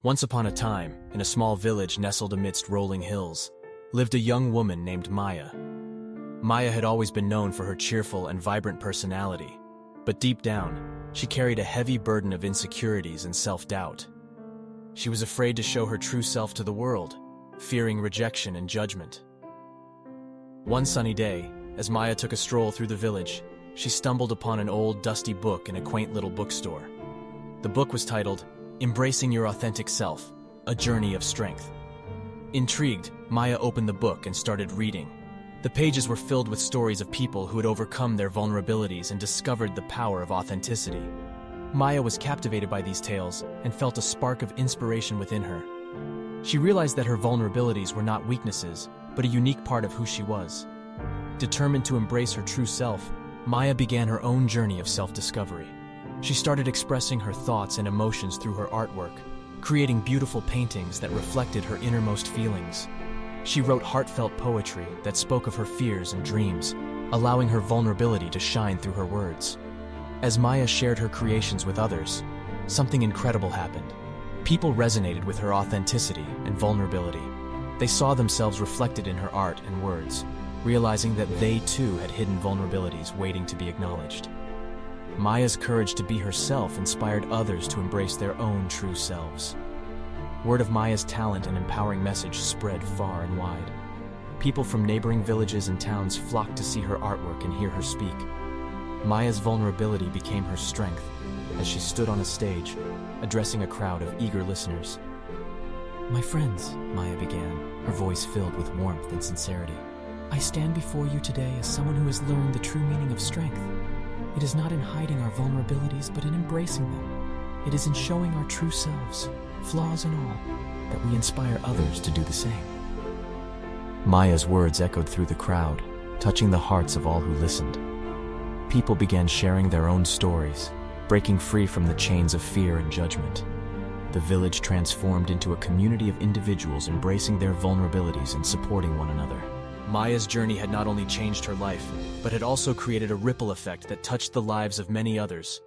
Once upon a time, in a small village nestled amidst rolling hills, lived a young woman named Maya. Maya had always been known for her cheerful and vibrant personality, but deep down, she carried a heavy burden of insecurities and self-doubt. She was afraid to show her true self to the world, fearing rejection and judgment. One sunny day, as Maya took a stroll through the village, she stumbled upon an old, dusty book in a quaint little bookstore. The book was titled, "Embracing Your Authentic Self, A Journey of Strength." Intrigued, Maya opened the book and started reading. The pages were filled with stories of people who had overcome their vulnerabilities and discovered the power of authenticity. Maya was captivated by these tales and felt a spark of inspiration within her. She realized that her vulnerabilities were not weaknesses, but a unique part of who she was. Determined to embrace her true self, Maya began her own journey of self-discovery. She started expressing her thoughts and emotions through her artwork, creating beautiful paintings that reflected her innermost feelings. She wrote heartfelt poetry that spoke of her fears and dreams, allowing her vulnerability to shine through her words. As Maya shared her creations with others, something incredible happened. People resonated with her authenticity and vulnerability. They saw themselves reflected in her art and words, realizing that they too had hidden vulnerabilities waiting to be acknowledged. Maya's courage to be herself inspired others to embrace their own true selves. Word of Maya's talent and empowering message spread far and wide. People from neighboring villages and towns flocked to see her artwork and hear her speak. Maya's vulnerability became her strength as she stood on a stage, addressing a crowd of eager listeners. "My friends," Maya began, her voice filled with warmth and sincerity, "I stand before you today as someone who has learned the true meaning of strength. It is not in hiding our vulnerabilities, but in embracing them. It is in showing our true selves, flaws and all, that we inspire others to do the same." Maya's words echoed through the crowd, touching the hearts of all who listened. People began sharing their own stories, breaking free from the chains of fear and judgment. The village transformed into a community of individuals embracing their vulnerabilities and supporting one another. Maya's journey had not only changed her life, but had also created a ripple effect that touched the lives of many others.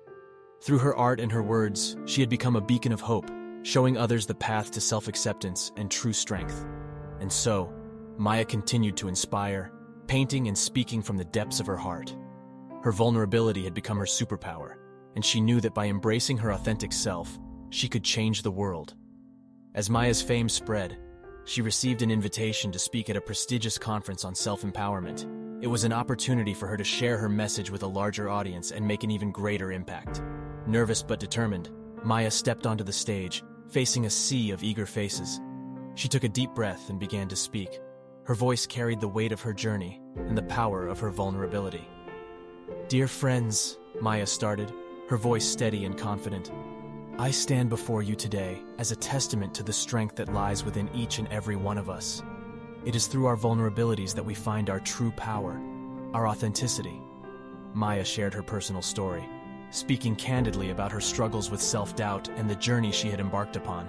Through her art and her words, she had become a beacon of hope, showing others the path to self-acceptance and true strength. And so, Maya continued to inspire, painting and speaking from the depths of her heart. Her vulnerability had become her superpower, and she knew that by embracing her authentic self, she could change the world. As Maya's fame spread, she received an invitation to speak at a prestigious conference on self-empowerment. It was an opportunity for her to share her message with a larger audience and make an even greater impact. Nervous but determined, Maya stepped onto the stage, facing a sea of eager faces. She took a deep breath and began to speak. Her voice carried the weight of her journey and the power of her vulnerability. "Dear friends," Maya started, her voice steady and confident, "I stand before you today as a testament to the strength that lies within each and every one of us. It is through our vulnerabilities that we find our true power, our authenticity." Maya shared her personal story, speaking candidly about her struggles with self-doubt and the journey she had embarked upon.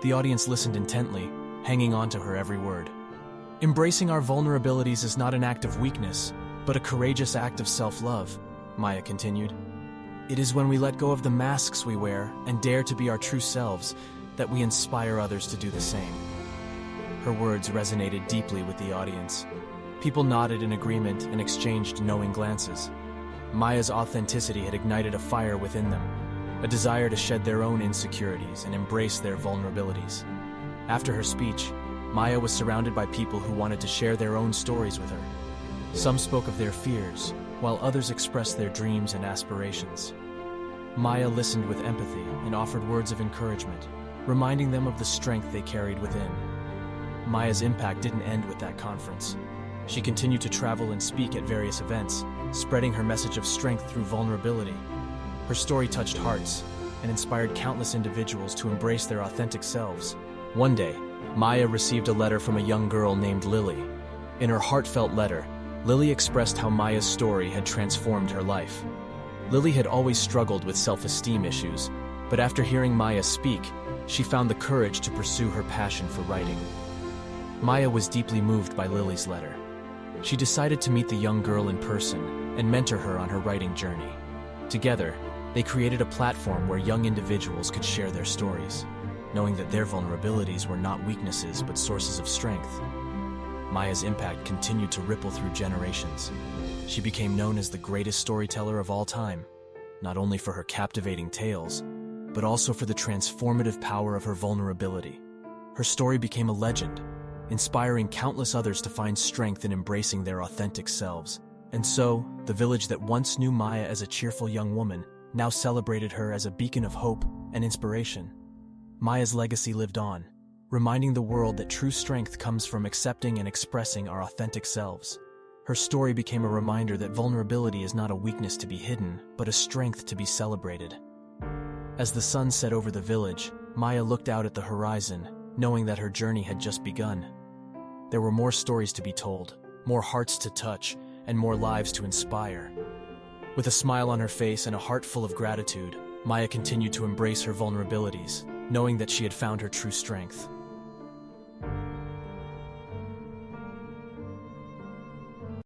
The audience listened intently, hanging on to her every word. "Embracing our vulnerabilities is not an act of weakness, but a courageous act of self-love," Maya continued. "It is when we let go of the masks we wear and dare to be our true selves that we inspire others to do the same." Her words resonated deeply with the audience. People nodded in agreement and exchanged knowing glances. Maya's authenticity had ignited a fire within them, a desire to shed their own insecurities and embrace their vulnerabilities. After her speech, Maya was surrounded by people who wanted to share their own stories with her. Some spoke of their fears, while others expressed their dreams and aspirations. Maya listened with empathy and offered words of encouragement, reminding them of the strength they carried within. Maya's impact didn't end with that conference. She continued to travel and speak at various events, spreading her message of strength through vulnerability. Her story touched hearts and inspired countless individuals to embrace their authentic selves. One day, Maya received a letter from a young girl named Lily. In her heartfelt letter, Lily expressed how Maya's story had transformed her life. Lily had always struggled with self-esteem issues, but after hearing Maya speak, she found the courage to pursue her passion for writing. Maya was deeply moved by Lily's letter. She decided to meet the young girl in person and mentor her on her writing journey. Together, they created a platform where young individuals could share their stories. knowing that their vulnerabilities were not weaknesses but sources of strength. Maya's impact continued to ripple through generations. She became known as the greatest storyteller of all time, not only for her captivating tales, but also for the transformative power of her vulnerability. Her story became a legend, inspiring countless others to find strength in embracing their authentic selves. And so, the village that once knew Maya as a cheerful young woman now celebrated her as a beacon of hope and inspiration. Maya's legacy lived on, reminding the world that true strength comes from accepting and expressing our authentic selves. Her story became a reminder that vulnerability is not a weakness to be hidden, but a strength to be celebrated. As the sun set over the village, Maya looked out at the horizon, knowing that her journey had just begun. There were more stories to be told, more hearts to touch, and more lives to inspire. With a smile on her face and a heart full of gratitude, Maya continued to embrace her vulnerabilities, knowing that she had found her true strength.